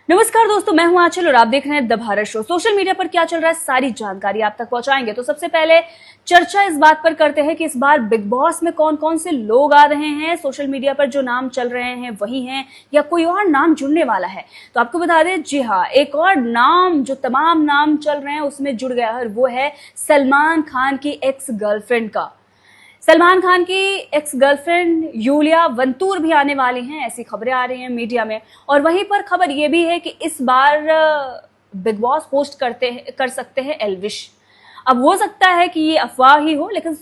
नमस्कार दोस्तों, मैं हूं आंचल और आप देख रहे हैं the Bharat show. Social media पर क्या चल रहा है सारी जानकारी आप तक पहुंचाएंगे। तो सबसे पहले चर्चा इस बात पर करते हैं कि इस बार बिग बॉस में कौन कौन से लोग आ रहे हैं। सोशल मीडिया पर जो नाम चल रहे हैं वही हैं या कोई और नाम जुड़ने वाला है। तो आपको बता दें, जी हाँ, एक और नाम जो तमाम नाम चल रहे हैं उसमें जुड़ गया है, वो है सलमान खान की एक्स गर्लफ्रेंड का। सलमान खान की एक्स गर्लफ्रेंड यूलिया वंतूर भी आने वाली हैं, ऐसी खबरें आ रही हैं मीडिया में। और वहीं पर खबर यह भी है कि इस बार बिग बॉस होस्ट कर सकते हैं एल्विश। अब हो सकता है कि ये अफवाह ही हो, लेकिन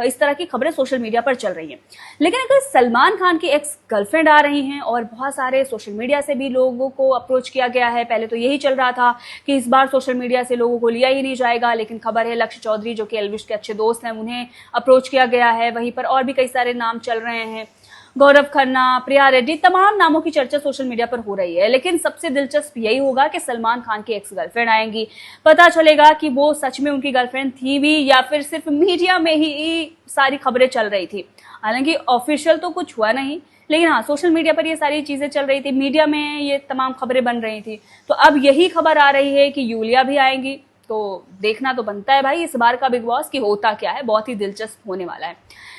इस तरह की खबरें सोशल मीडिया पर चल रही हैं। लेकिन अगर सलमान खान की एक्स गर्लफ्रेंड आ रही हैं और बहुत सारे सोशल मीडिया से भी लोगों को अप्रोच किया गया है, पहले तो यही चल रहा था कि इस बार सोशल मीडिया से लोगों को लिया ही नहीं जाएगा, लेकिन खबर है लक्ष्य चौधरी जो कि एल्विश के अच्छे दोस्त हैं, उन्हें अप्रोच किया गया है। वहीं पर और भी कई सारे नाम चल रहे हैं, गौरव खन्ना, प्रिया रेड्डी, तमाम नामों की चर्चा सोशल मीडिया पर हो रही है। लेकिन सबसे दिलचस्प यही होगा कि सलमान खान की एक्स गर्लफ्रेंड आएंगी। पता चलेगा कि वो सच में उनकी गर्लफ्रेंड थी भी या फिर सिर्फ मीडिया में ही सारी खबरें चल रही थी। हालांकि ऑफिशियल तो कुछ हुआ नहीं, लेकिन हाँ, सोशल मीडिया पर ये सारी चीजें चल रही थी, मीडिया में ये तमाम खबरें बन रही थी। तो अब यही खबर आ रही है कि यूलिया भी आएंगी। तो देखना तो बनता है भाई इस बार का बिग बॉस की होता क्या है, बहुत ही दिलचस्प होने वाला है।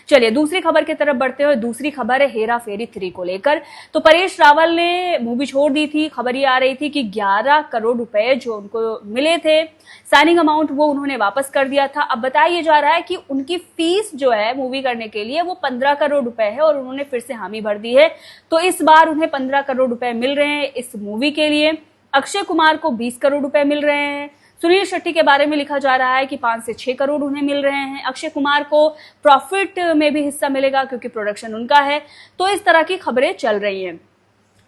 चलिए दूसरी खबर की तरफ बढ़ते हुए, दूसरी खबर है हेरा फेरी 3 को लेकर। तो परेश रावल ने मूवी छोड़ दी थी। खबर ये आ रही थी कि 11 करोड़ रुपए जो उनको मिले थे साइनिंग अमाउंट, वो उन्होंने वापस कर दिया था। अब बताया जा रहा है कि उनकी फीस जो है मूवी करने के लिए वो 15 करोड़ रुपए है और उन्होंने फिर से हामी भर दी है। तो इस बार उन्हें 15 करोड़ रुपए मिल रहे हैं इस मूवी के लिए। अक्षय कुमार को 20 करोड़ रुपए मिल रहे हैं। सुनील शेट्टी के बारे में लिखा जा रहा है कि 5 से 6 करोड़ उन्हें मिल रहे हैं। अक्षय कुमार को प्रॉफिट में भी हिस्सा मिलेगा क्योंकि प्रोडक्शन उनका है। तो इस तरह की खबरें चल रही हैं।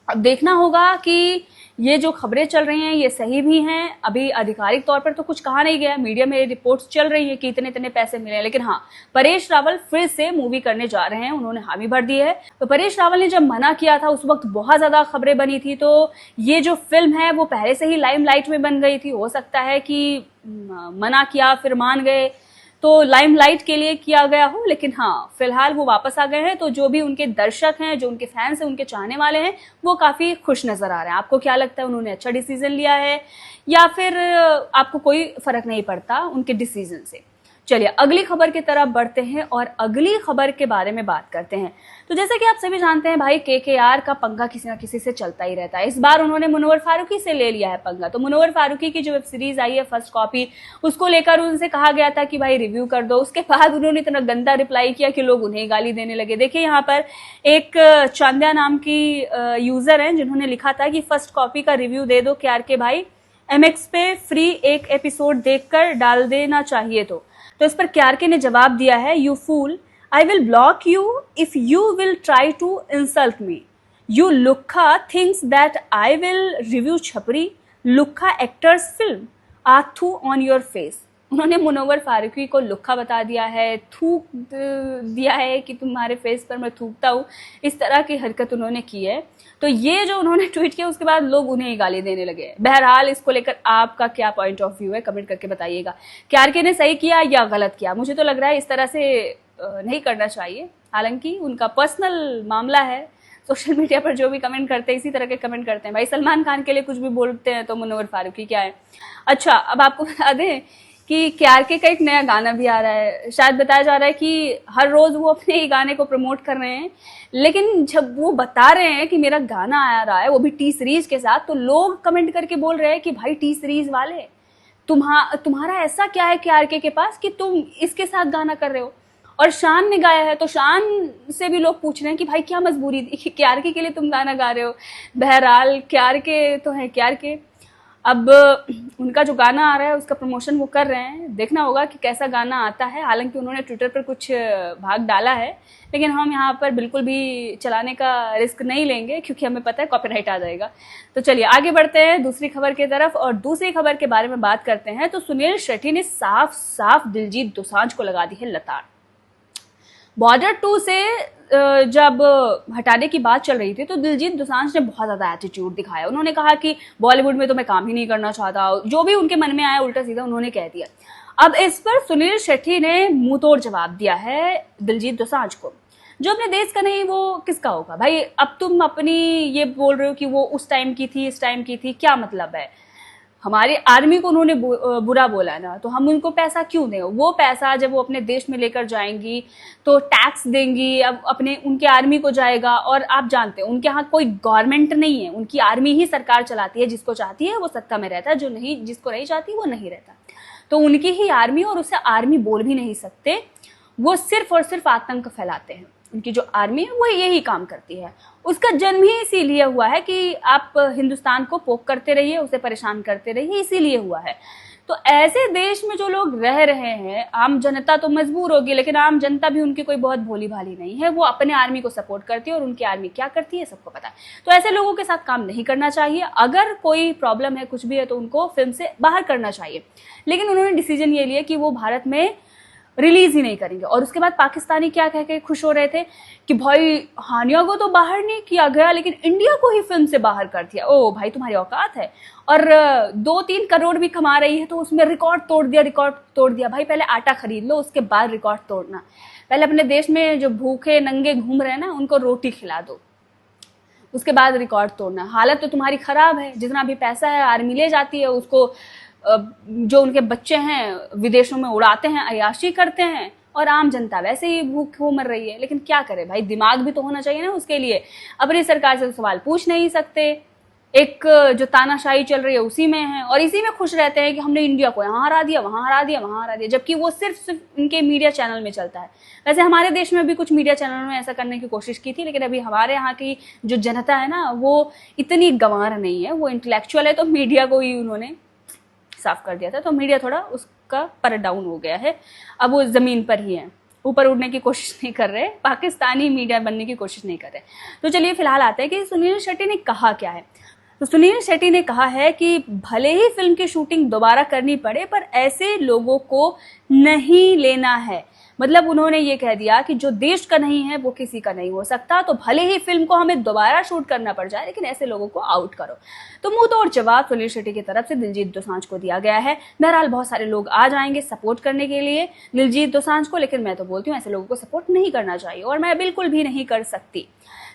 अब देखना होगा कि ये जो खबरें चल रही हैं ये सही भी हैं। अभी आधिकारिक तौर पर तो कुछ कहा नहीं गया, मीडिया में रिपोर्ट्स चल रही है कि इतने इतने पैसे मिले हैं। लेकिन हाँ, परेश रावल फिर से मूवी करने जा रहे हैं, उन्होंने हामी भर दी है। तो परेश रावल ने जब मना किया था उस वक्त बहुत ज्यादा खबरें बनी थी। तो ये जो फिल्म है वो पहले से ही लाइमलाइट में बन गई थी। हो सकता है कि मना किया फिर मान गए, तो लाइमलाइट के लिए किया गया हो। लेकिन हाँ, फिलहाल वो वापस आ गए हैं। तो जो भी उनके दर्शक हैं, जो उनके फैंस हैं, उनके चाहने वाले हैं, वो काफी खुश नजर आ रहे हैं। आपको क्या लगता है, उन्होंने अच्छा डिसीजन लिया है या फिर आपको कोई फर्क नहीं पड़ता उनके डिसीजन से? चलिए अगली खबर की तरफ बढ़ते हैं और अगली खबर के बारे में बात करते हैं। तो जैसा कि आप सभी जानते हैं भाई, केकेआर का पंगा किसी ना किसी से चलता ही रहता है। इस बार उन्होंने मुनव्वर फारूकी से ले लिया है पंगा। तो मुनव्वर फारूकी की जो वेब सीरीज आई है फर्स्ट कॉपी, उसको लेकर उनसे कहा गया था कि भाई रिव्यू कर दो। उसके बाद उन्होंने इतना गंदा रिप्लाई किया कि लोग उन्हें गाली देने लगे। देखिए यहाँ पर एक चांद्या नाम की यूजर है जिन्होंने लिखा था कि फर्स्ट कॉपी का रिव्यू दे दो KRK भाई, MX पे फ्री एक एपिसोड देखकर डाल देना चाहिए। तो इस पर KRK ने जवाब दिया है, you fool, I will block you if you will try to insult me. You लुक्खा thinks that I will review छपरी, लुक्खा एक्टर्स फिल्म, आथू ऑन योर फेस। उन्होंने मुनव्वर फारूकी को लुक्खा बता दिया है, थूक दिया है कि तुम्हारे फेस पर मैं थूकता हूँ। इस तरह की हरकत उन्होंने की है। तो ये जो उन्होंने ट्वीट किया उसके बाद लोग उन्हें ही गाली देने लगे। बहरहाल इसको लेकर आपका क्या पॉइंट ऑफ व्यू है, कमेंट करके बताइएगा। KRK ने सही किया या गलत किया? मुझे तो लग रहा है इस तरह से नहीं करना चाहिए। हालांकि उनका पर्सनल मामला है, सोशल मीडिया पर जो भी कमेंट करते हैं इसी तरह के कमेंट करते हैं। भाई सलमान खान के लिए कुछ भी बोलते हैं तो मुनव्वर फारूकी क्या है। अच्छा, अब आपको बता दें कि KRK का एक नया गाना भी आ रहा है। शायद बताया जा रहा है कि हर रोज वो अपने ही गाने को प्रमोट कर रहे हैं, लेकिन जब वो बता रहे हैं कि मेरा गाना आ रहा है वो भी T सीरीज के साथ, तो लोग कमेंट करके बोल रहे हैं कि भाई T सीरीज वाले तुम्हारा ऐसा क्या है KRK के पास कि तुम इसके साथ गाना कर रहे हो। और शान ने गाया है तो शान से भी लोग पूछ रहे हैं कि भाई क्या मजबूरी थी कि KRK के लिए तुम गाना गा रहे हो। बहरहाल KRK तो है KRK। अब उनका जो गाना आ रहा है उसका प्रमोशन वो कर रहे हैं, देखना होगा कि कैसा गाना आता है। हालांकि उन्होंने ट्विटर पर कुछ भाग डाला है, लेकिन हम यहाँ पर बिल्कुल भी चलाने का रिस्क नहीं लेंगे क्योंकि हमें पता है कॉपीराइट आ जाएगा। तो चलिए आगे बढ़ते हैं दूसरी खबर की तरफ और दूसरी खबर के बारे में बात करते हैं। तो सुनील शेट्टी ने साफ साफ दिलजीत दोसांझ को लगा दी है लताड़। बॉर्डर 2 से जब हटाने की बात चल रही थी तो दिलजीत दोसांझ ने बहुत ज्यादा एटीट्यूड दिखाया। उन्होंने कहा कि बॉलीवुड में तो मैं काम ही नहीं करना चाहता, जो भी उनके मन में आया उल्टा सीधा उन्होंने कह दिया। अब इस पर सुनील शेट्टी ने मुंह तोड़ जवाब दिया है दिलजीत दोसांझ को। जो अपने देश का नहीं वो किसका होगा भाई। अब तुम अपनी ये बोल रहे हो कि वो उस टाइम की थी, इस टाइम की थी, क्या मतलब है। हमारी आर्मी को उन्होंने बुरा बोला ना, तो हम उनको पैसा क्यों दें। वो पैसा जब वो अपने देश में लेकर जाएंगी तो टैक्स देंगी, अब अपने उनके आर्मी को जाएगा। और आप जानते हैं उनके यहाँ कोई गवर्नमेंट नहीं है, उनकी आर्मी ही सरकार चलाती है। जिसको चाहती है वो सत्ता में रहता है, जो नहीं, जिसको नहीं चाहती वो नहीं रहता। तो उनकी ही आर्मी, और उसे आर्मी बोल भी नहीं सकते, वो सिर्फ और सिर्फ आतंक फैलाते हैं। उनकी जो आर्मी है वो यही काम करती है। उसका जन्म ही इसीलिए हुआ है कि आप हिंदुस्तान को पोक करते रहिए, उसे परेशान करते रहिए, इसीलिए हुआ है। तो ऐसे देश में जो लोग रह रहे हैं, आम जनता तो मजबूर होगी, लेकिन आम जनता भी उनकी कोई बहुत भोली भाली नहीं है। वो अपने आर्मी को सपोर्ट करती है और उनकी आर्मी क्या करती है सबको पता है। तो ऐसे लोगों के साथ काम नहीं करना चाहिए। अगर कोई प्रॉब्लम है, कुछ भी है, तो उनको फिल्म से बाहर करना चाहिए। लेकिन उन्होंने डिसीजन ये लिया कि वो भारत में रिलीज ही नहीं करेंगे। और उसके बाद पाकिस्तानी क्या कह के खुश हो रहे थे कि भाई हानिया को तो बाहर नहीं किया गया, लेकिन इंडिया को ही फिल्म से बाहर कर दिया। ओ भाई तुम्हारी औकात है। और 2-3 करोड़ भी कमा रही है तो उसमें रिकॉर्ड तोड़ दिया, रिकॉर्ड तोड़ दिया। भाई पहले आटा खरीद लो, उसके बाद रिकॉर्ड तोड़ना। पहले अपने देश में जो भूखे नंगे घूम रहे हैं ना, उनको रोटी खिला दो, उसके बाद रिकॉर्ड तोड़ना। हालत तो तुम्हारी खराब है। जितना भी पैसा है आर्मी ले जाती है, उसको जो उनके बच्चे हैं विदेशों में उड़ाते हैं, अय्याशी करते हैं, और आम जनता वैसे ही भूख मर रही है। लेकिन क्या करे भाई, दिमाग भी तो होना चाहिए ना उसके लिए। अपनी सरकार से तो सवाल पूछ नहीं सकते। एक जो तानाशाही चल रही है उसी में है, और इसी में खुश रहते हैं कि हमने इंडिया को यहाँ हरा दिया, वहां हरा दिया, वहां हरा दिया, जबकि वो सिर्फ इनके मीडिया चैनल में चलता है। वैसे हमारे देश में भी कुछ मीडिया चैनलों ने ऐसा करने की कोशिश की थी, लेकिन अभी हमारे यहाँ की जो जनता है ना, वो इतनी गंवार नहीं है, वो इंटेलेक्चुअल है। तो मीडिया को ही उन्होंने साफ कर दिया था, तो मीडिया थोड़ा उसका पर डाउन हो गया है। अब वो जमीन पर ही है, ऊपर उड़ने की कोशिश नहीं कर रहे, पाकिस्तानी मीडिया बनने की कोशिश नहीं कर रहे। तो चलिए फिलहाल आते हैं कि सुनील शेट्टी ने कहा क्या है। तो सुनील शेट्टी ने कहा है कि भले ही फिल्म की शूटिंग दोबारा करनी पड़े, पर ऐसे लोगों को नहीं लेना है। मतलब उन्होंने ये कह दिया कि जो देश का नहीं है वो किसी का नहीं हो सकता। तो भले ही फिल्म को हमें दोबारा शूट करना पड़ जाए, लेकिन ऐसे लोगों को आउट करो। तो मुंह तोड़ जवाब सुनील शेट्टी की तरफ से दिलजीत दोसांझ को दिया गया है। बहरहाल बहुत सारे लोग आ जाएंगे सपोर्ट करने के लिए दिलजीत दोसांझ को, लेकिन मैं तो बोलती हूँ ऐसे लोगों को सपोर्ट नहीं करना चाहिए, और मैं बिल्कुल भी नहीं कर सकती।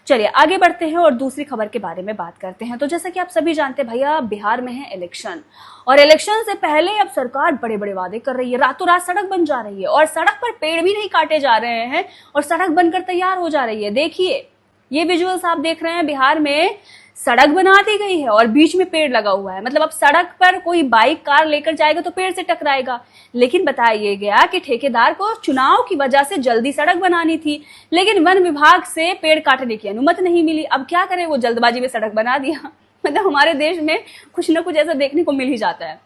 चलिए आगे बढ़ते हैं और दूसरी खबर के बारे में बात करते हैं। तो जैसा कि आप सभी जानते हैं भैया, बिहार में है इलेक्शन, और इलेक्शन से पहले अब सरकार बड़े बड़े वादे कर रही है। रातों रात सड़क बन जा रही है, और सड़क पर पेड़ भी नहीं काटे जा रहे हैं, और सड़क बनकर तैयार हो जा रही है। देखिए ये विजुअल्स आप देख रहे हैं, बिहार में सड़क बना दी गई है और बीच में पेड़ लगा हुआ है। मतलब अब सड़क पर कोई बाइक कार लेकर जाएगा तो पेड़ से टकराएगा। लेकिन बताया गया कि ठेकेदार को चुनाव की वजह से जल्दी सड़क बनानी थी, लेकिन वन विभाग से पेड़ काटने की अनुमति नहीं मिली। अब क्या करें, वो जल्दबाजी में सड़क बना दिया। मतलब हमारे देश में कुछ ना कुछ ऐसा देखने को मिल ही जाता है।